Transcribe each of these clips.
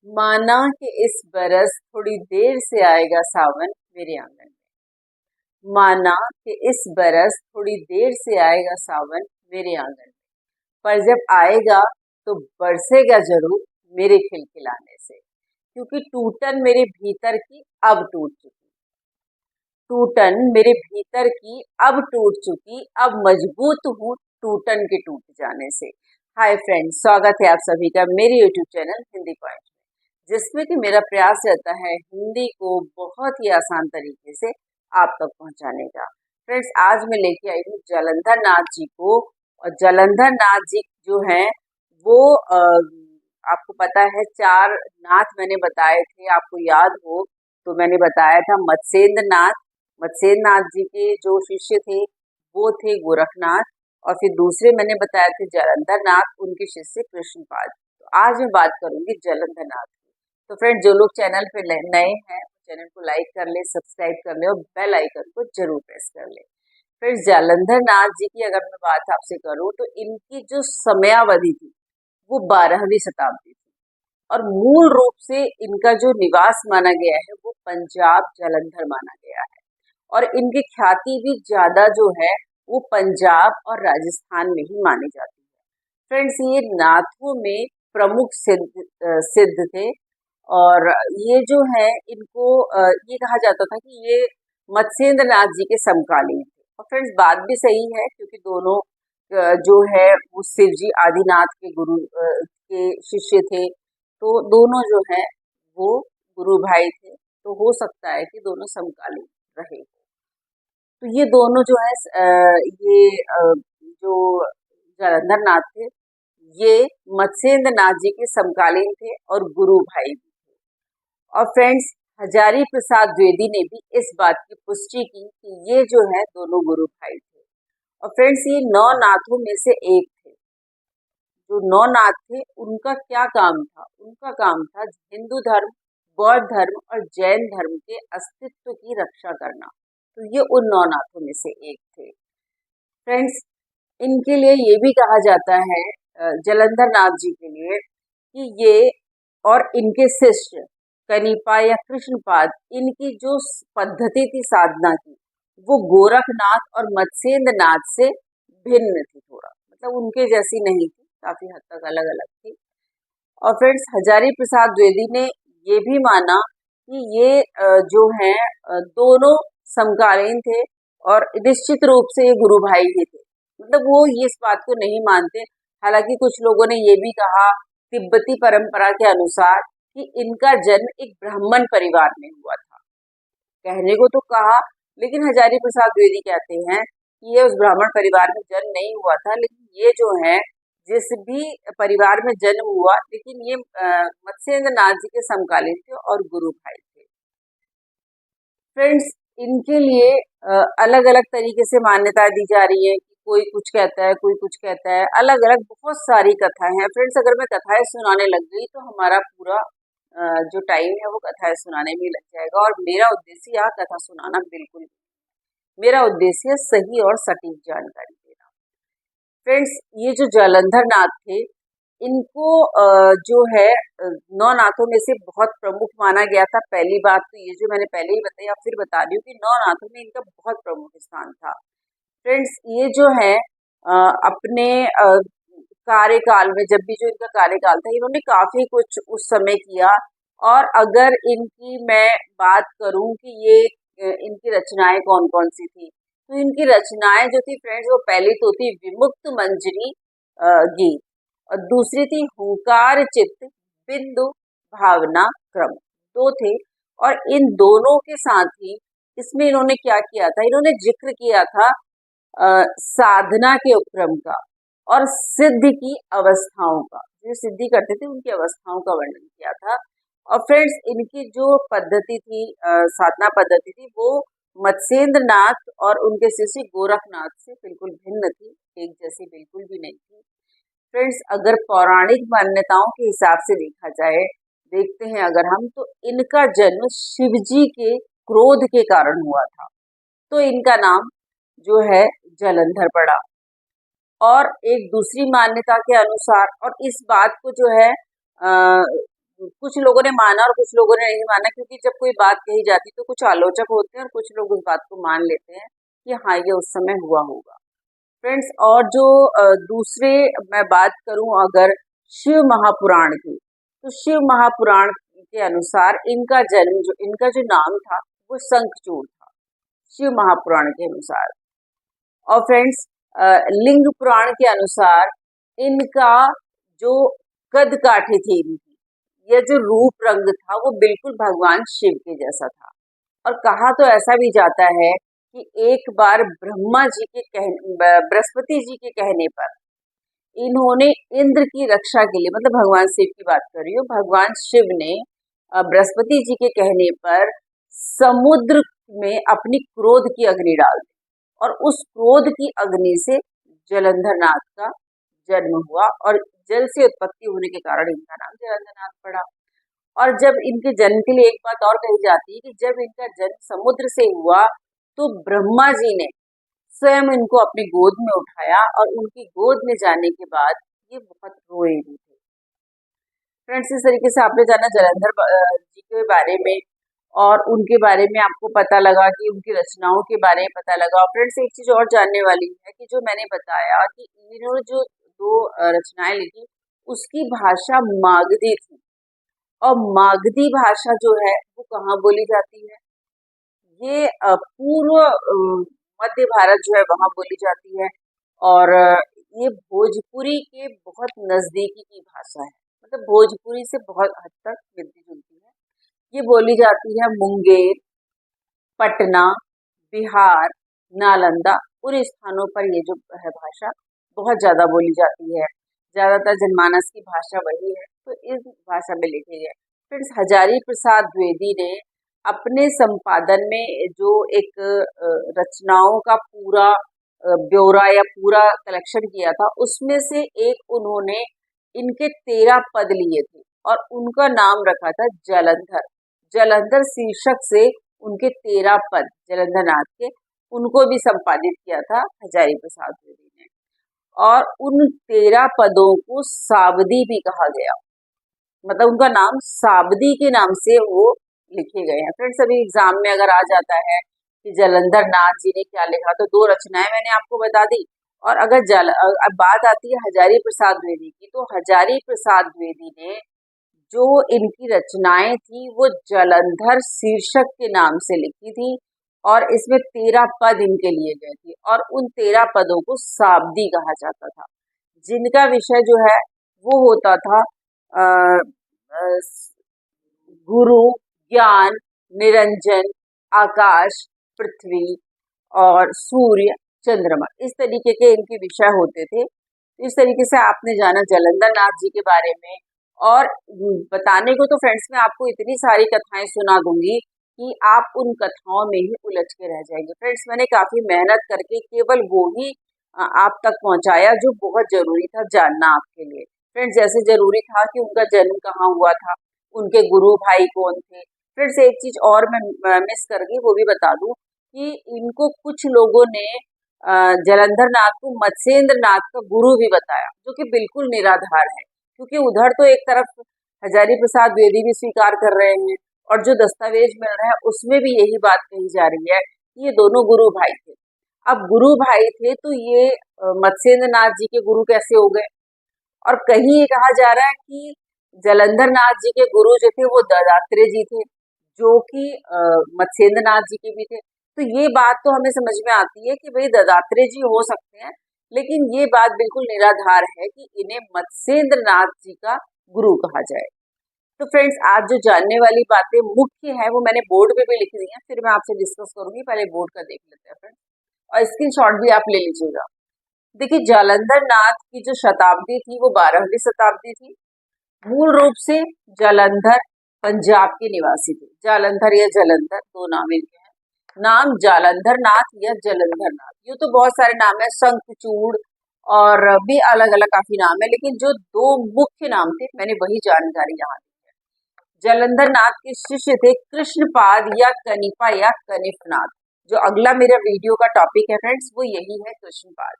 माना कि इस बरस थोड़ी देर से आएगा सावन मेरे आंगन में। माना कि इस बरस थोड़ी देर से आएगा सावन मेरे आंगन में। पर जब आएगा तो बरसेगा जरूर मेरे खिलखिलाने से, क्योंकि टूटन मेरे भीतर की अब टूट चुकी। टूटन मेरे भीतर की अब टूट चुकी, अब मजबूत हूँ टूटन के टूट जाने से। हाय फ्रेंड्स, स्वागत है आप सभी का मेरे यूट्यूब चैनल हिंदी पॉइंट में, जिसमें कि मेरा प्रयास रहता है हिंदी को बहुत ही आसान तरीके से आप तक पहुंचाने का। फ्रेंड्स, आज मैं लेके आई हूँ जालंधर नाथ जी को। और जालंधर नाथ जी जो हैं वो आपको पता है 4 नाथ मैंने बताए थे, आपको याद हो तो मैंने बताया था मत्स्येंद्र नाथ जी के जो शिष्य थे वो थे गोरखनाथ, और फिर दूसरे मैंने बताए थे जालंधर नाथ, उनके शिष्य कृष्णपाद। तो आज मैं बात करूंगी जालंधर नाथ की। तो फ्रेंड, जो लोग चैनल पे नए हैं चैनल को लाइक कर ले, सब्सक्राइब कर ले और बेल आइकन को जरूर प्रेस कर ले। फिर जालंधर नाथ जी की अगर मैं बात आपसे करूं तो इनकी जो समयावधि थी वो 12वीं शताब्दी थी, और मूल रूप से इनका जो निवास माना गया है वो पंजाब जालंधर माना गया है। और इनकी ख्याति भी ज्यादा जो है वो पंजाब और राजस्थान में ही मानी जाती है। फ्रेंड्स, ये नाथों में प्रमुख सिद्ध थे। और ये जो है इनको ये कहा जाता था कि ये मत्स्येंद्र नाथ जी के समकालीन थे। और फ्रेंड्स, बात भी सही है, क्योंकि दोनों जो है वो शिव जी आदिनाथ के गुरु के शिष्य थे। तो दोनों जो है वो गुरु भाई थे, तो हो सकता है कि दोनों समकालीन रहे। तो ये दोनों जो है जो जालंधर नाथ थे ये मत्स्येंद्र नाथ जी के समकालीन थे और गुरु भाई भी थे। और फ्रेंड्स, हजारी प्रसाद द्विवेदी ने भी इस बात की पुष्टि की कि ये जो है दोनों गुरु भाई थे। और फ्रेंड्स, ये 9 नाथों में से एक थे। जो 9 नाथ थे उनका क्या काम था? उनका काम था हिंदू धर्म, बौद्ध धर्म और जैन धर्म के अस्तित्व की रक्षा करना। तो ये उन 9 नाथों में से एक थे। फ्रेंड्स, इनके लिए ये भी कहा जाता है जालंधर नाथ जी के लिए कि ये और इनके शिष्य कनिपा या कृष्णपाद, इनकी जो पद्धति थी साधना की वो गोरखनाथ और मत्स्येंद्र नाथ से भिन्न थी। थोड़ा मतलब उनके जैसी नहीं थी, काफी हद तक अलग अलग थी। और फ्रेंड्स, हजारी प्रसाद द्विवेदी ने ये भी माना कि ये जो है दोनों समकालीन थे और निश्चित रूप से ये गुरु भाई ही थे। मतलब वो ये इस बात को नहीं मानते। हालांकि कुछ लोगों ने ये भी कहा तिब्बती परंपरा के अनुसार कि इनका जन्म एक ब्राह्मण परिवार में हुआ था। कहने को तो कहा, लेकिन हजारी प्रसाद द्विवेदी कहते हैं कि ये उस ब्राह्मण परिवार में जन्म नहीं हुआ था, लेकिन ये जो है जिस भी परिवार में जन्म हुआ, लेकिन ये मत्स्येंद्र नाथ जी के समकालीन थे और गुरु भाई थे। फ्रेंड्स, इनके लिए अलग अलग तरीके से मान्यता दी जा रही है कि कोई कुछ कहता है, कोई कुछ कहता है, अलग अलग बहुत सारी कथाएं हैं। फ्रेंड्स, अगर मैं कथाएं सुनाने लग गई तो हमारा पूरा जो टाइम है वो कथाएं सुनाने में लग जाएगा, और मेरा उद्देश्य यहाँ कथा सुनाना बिल्कुल नहीं। मेरा उद्देश्य सही और सटीक जानकारी देना। फ्रेंड्स, ये जो जालंधर नाथ थे इनको जो है 9 नाथों में से बहुत प्रमुख माना गया था। पहली बात तो ये जो मैंने पहले ही बताई, अब फिर बता रही हूँ कि 9 नाथों में इनका बहुत प्रमुख स्थान था। फ्रेंड्स, ये जो है अपने कार्यकाल में, जब भी जो इनका कार्यकाल था, इन्होंने काफी कुछ उस समय किया। और अगर इनकी मैं बात करूं कि ये इनकी रचनाएं कौन कौन सी थी, तो इनकी रचनाएं जो थी फ्रेंड्स, वो पहली तो थी विमुक्त मंजरी गीत, और दूसरी थी हुंकार चित्त बिंदु भावना क्रम, 2 थे। और इन दोनों के साथ ही इसमें इन्होंने क्या किया था, इन्होंने जिक्र किया था साधना के उपक्रम का और सिद्धि की अवस्थाओं का। जो सिद्धि करते थे उनकी अवस्थाओं का वर्णन किया था। और फ्रेंड्स, इनकी जो पद्धति थी, साधना पद्धति थी, वो मत्स्येंद्र नाथ और उनके शिष्य गोरखनाथ से बिल्कुल भिन्न थी, एक जैसी बिल्कुल भी नहीं थी। फ्रेंड्स, अगर पौराणिक मान्यताओं के हिसाब से देखा जाए, देखते हैं अगर हम, तो इनका जन्म शिवजी के क्रोध के कारण हुआ था, तो इनका नाम जो है जालंधर पड़ा। और एक दूसरी मान्यता के अनुसार, और इस बात को जो है कुछ लोगों ने माना और कुछ लोगों ने नहीं माना, क्योंकि जब कोई बात कही जाती तो कुछ आलोचक होते हैं और कुछ लोग उस बात को मान लेते हैं कि हाँ ये उस समय हुआ होगा। फ्रेंड्स, और जो दूसरे मैं बात करूं अगर शिव महापुराण की, तो शिव महापुराण के अनुसार इनका जो नाम था वो शंखचूड़ था, शिव महापुराण के अनुसार। और फ्रेंड्स, लिंग पुराण के अनुसार इनका जो कद काठी थी इनकी, यह जो रूप रंग था वो बिल्कुल भगवान शिव के जैसा था। और कहा तो ऐसा भी जाता है कि एक बार बृहस्पति जी के कहने पर इन्होंने इंद्र की रक्षा के लिए, मतलब भगवान शिव की बात कर रही हूँ, भगवान शिव ने बृहस्पति जी के कहने पर समुद्र में अपनी क्रोध की अग्नि डाल दी, और उस क्रोध की अग्नि से जलंधर नाथ का जन्म हुआ, और जल से उत्पत्ति होने के कारण इनका नाम जलंधर नाथ पड़ा। और जब इनके जन्म के लिए एक बात और कही जाती है कि जब इनका जन्म समुद्र से हुआ तो ब्रह्मा जी ने स्वयं इनको अपनी गोद में उठाया, और उनकी गोद में जाने के बाद ये बहुत रोए भी थे। फ्रेंड्स, इस तरीके से आपने जाना जलंधर जी के बारे में, और उनके बारे में आपको पता लगा कि उनकी रचनाओं के बारे में पता लगा। और फ्रेंड्स, एक चीज और जानने वाली है कि जो मैंने बताया कि इन्होंने जो दो रचनाएं लिखी उसकी भाषा मागधी थी, और मागधी भाषा जो है वो कहाँ बोली जाती है, ये पूर्व मध्य भारत जो है वहां बोली जाती है, और ये भोजपुरी के बहुत नजदीकी की भाषा है, मतलब भोजपुरी से बहुत हद तक मिलती जुलती है। ये बोली जाती है मुंगेर, पटना, बिहार, नालंदा, उन स्थानों पर ये जो है भाषा बहुत ज्यादा बोली जाती है। ज्यादातर जनमानस की भाषा वही है, तो इस भाषा में लिखे गए। फ्रेंड्स, हजारी प्रसाद द्विवेदी ने अपने संपादन में जो एक रचनाओं का पूरा ब्यौरा या पूरा कलेक्शन किया था, उसमें से एक उन्होंने इनके 13 पद लिए थे और उनका नाम रखा था जलंधर। जलंधर शीर्षक से उनके 13 पद जलंधर नाथ के, उनको भी संपादित किया था हजारी प्रसाद द्विवेदी ने। और उन 13 पदों को साबदी भी कहा गया, मतलब उनका नाम साबदी के नाम से वो लिखे गए हैं। फ्रेंड्स, अभी एग्जाम में अगर आ जाता है कि जलंधर नाथ जी ने क्या लिखा, तो 2 रचनाएं मैंने आपको बता दी। और अगर अब बात आती है हजारी प्रसाद द्विवेदी की, तो हजारी प्रसाद द्विवेदी ने जो इनकी रचनाएं थी वो जलंधर शीर्षक के नाम से लिखी थी, और इसमें 13 पद इनके लिए गए थे, और उन 13 पदों को साबदी कहा जाता था, जिनका विषय जो है वो होता था गुरु, ज्ञान, निरंजन, आकाश, पृथ्वी और सूर्य, चंद्रमा, इस तरीके के इनके विषय होते थे। इस तरीके से आपने जाना जलंधर नाथ जी के बारे में। और बताने को तो फ्रेंड्स मैं आपको इतनी सारी कथाएं सुना दूंगी कि आप उन कथाओं में ही उलझ के रह जाएंगे। फ्रेंड्स, मैंने काफी मेहनत करके केवल वो ही आप तक पहुंचाया जो बहुत जरूरी था जानना आपके लिए। फ्रेंड्स, जैसे जरूरी था कि उनका जन्म कहाँ हुआ था, उनके गुरु भाई कौन थे। फ्रेंड्स, एक चीज और मैं मिस कर गई, वो भी बता दूं कि इनको कुछ लोगों ने जलंधर नाथ को मत्स्येंद्र नाथ का गुरु भी बताया, जो कि बिल्कुल निराधार है, क्योंकि उधर तो एक तरफ हजारी प्रसाद द्विवेदी भी स्वीकार कर रहे हैं और जो दस्तावेज मिल रहा है उसमें भी यही बात कही जा रही है कि ये दोनों गुरु भाई थे। अब गुरु भाई थे तो ये मत्स्येंद्र नाथ जी के गुरु कैसे हो गए? और कहीं ये कहा जा रहा है कि जलंधर नाथ जी के गुरु जो थे वो दत्तात्रेय जी थे, जो कि मत्स्येंद्र नाथ जी के भी थे। तो ये बात तो हमें समझ में आती है कि भाई दत्तात्रेय जी हो सकते हैं, लेकिन ये बात बिल्कुल निराधार है कि इन्हें मत्स्येंद्र नाथ जी का गुरु कहा जाए। तो फ्रेंड्स, आज जो जानने वाली बातें मुख्य है वो मैंने बोर्ड पे भी लिख दी है, फिर मैं आपसे डिस्कस करूंगी। पहले बोर्ड का देख लेते हैं फ्रेंड्स, और स्क्रीनशॉट भी आप ले लीजिएगा। देखिए, जालंधर नाथ की जो शताब्दी थी वो 12वीं शताब्दी थी। मूल रूप से जालंधर पंजाब के निवासी थे। जालंधर या जलंधर दो नाम इनके हैं। नाम जालंधर नाथ या जलंधर नाथ, ये तो बहुत सारे नाम है, शंखचूड़ और भी अलग अलग काफी नाम है, लेकिन जो 2 मुख्य नाम थे मैंने वही जानकारी यहाँ दी है। जालंधर नाथ के शिष्य थे कृष्णपाद या कनिपा या कनिफनाथ। जो अगला मेरा वीडियो का टॉपिक है फ्रेंड्स वो यही है, कृष्णपाद।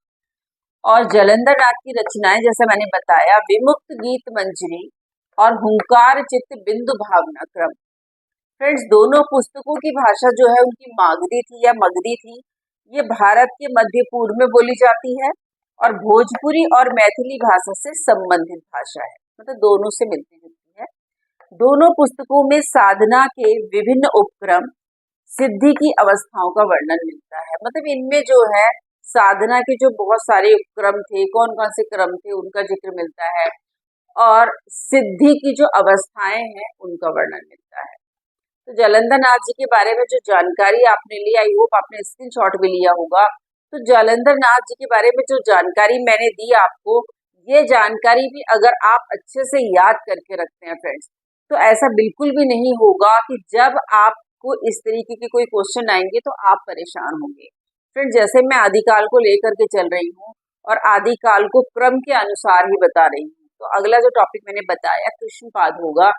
और जालंधर नाथ की रचनाएं जैसे मैंने बताया, विमुक्त गीत मंजरी, और हुंकार चित्त बिंदु भावना क्रम। फ्रेंड्स, दोनों पुस्तकों की भाषा जो है उनकी मागधी थी या मगधी थी। ये भारत के मध्य पूर्व में बोली जाती है और भोजपुरी और मैथिली भाषा से संबंधित भाषा है, मतलब दोनों से मिलती जुलती है। दोनों पुस्तकों में साधना के विभिन्न उपक्रम, सिद्धि की अवस्थाओं का वर्णन मिलता है। मतलब इनमें जो है साधना के जो बहुत सारे उपक्रम थे, कौन कौन से क्रम थे, उनका जिक्र मिलता है और सिद्धि की जो अवस्थाएं हैं उनका वर्णन मिलता है। तो जालंधर नाथ जी के बारे में जो जानकारी आपने ली, आई होप आपने स्क्रीनशॉट भी लिया होगा। तो जालंधर नाथ जी के बारे में जो जानकारी मैंने दी आपको, ये जानकारी भी अगर आप अच्छे से याद करके रखते हैं फ्रेंड्स, तो ऐसा बिल्कुल भी नहीं होगा कि जब आपको इस तरीके के कोई क्वेश्चन आएंगे तो आप परेशान होंगे। फ्रेंड्स, जैसे मैं आदिकाल को लेकर के चल रही हूँ और आदिकाल को क्रम के अनुसार ही बता रही हूँ, तो अगला जो टॉपिक मैंने बताया कृष्णपाद होगा।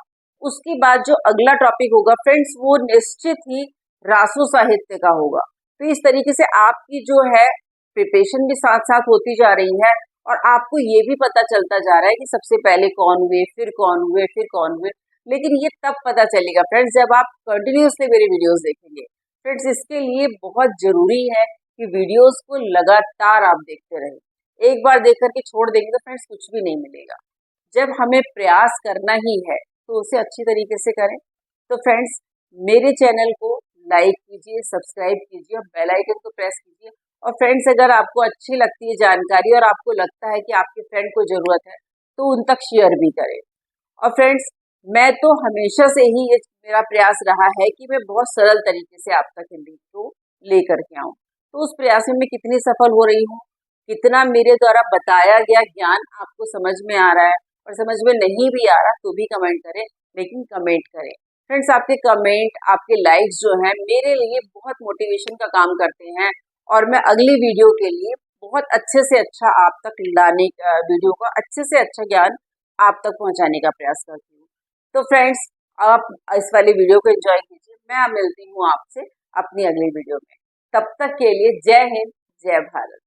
उसके बाद जो अगला टॉपिक होगा फ्रेंड्स, वो निश्चित ही रासो साहित्य का होगा। तो इस तरीके से आपकी जो है प्रिपरेशन भी साथ साथ होती जा रही है और आपको ये भी पता चलता जा रहा है कि सबसे पहले कौन हुए, फिर कौन हुए, फिर कौन हुए। लेकिन ये तब पता चलेगा फ्रेंड्स जब आप कंटिन्यूसली मेरे वीडियोस देखेंगे। फ्रेंड्स, इसके लिए बहुत जरूरी है कि वीडियोस को लगातार आप देखते रहें। एक बार देख करके छोड़ देंगे तो फ्रेंड्स कुछ भी नहीं मिलेगा। जब हमें प्रयास करना ही है तो उसे अच्छी तरीके से करें। तो फ्रेंड्स, मेरे चैनल को लाइक कीजिए, सब्सक्राइब कीजिए और बेल आइकन को प्रेस कीजिए। और फ्रेंड्स, अगर आपको अच्छी लगती है जानकारी और आपको लगता है कि आपके फ्रेंड को जरूरत है तो उन तक शेयर भी करें। और फ्रेंड्स, मैं तो हमेशा से ही ये मेरा प्रयास रहा है कि मैं बहुत सरल तरीके से आप तक हिंदी को लेकर के आऊँ। तो उस प्रयास में मैं कितनी सफल हो रही हूँ, कितना मेरे द्वारा बताया गया ज्ञान आपको समझ में आ रहा है, और समझ में नहीं भी आ रहा तो भी कमेंट करें, लेकिन कमेंट करें। फ्रेंड्स, आपके कमेंट, आपके लाइक्स जो हैं मेरे लिए बहुत मोटिवेशन का काम करते हैं और मैं अगली वीडियो के लिए बहुत अच्छे से अच्छा आप तक लाने का, वीडियो का अच्छे से अच्छा ज्ञान आप तक पहुंचाने का प्रयास करती हूँ। तो फ्रेंड्स, आप इस वाली वीडियो को एंजॉय कीजिए। मैं मिलती हूँ आपसे अपनी अगली वीडियो में। तब तक के लिए जय हिंद, जय भारत।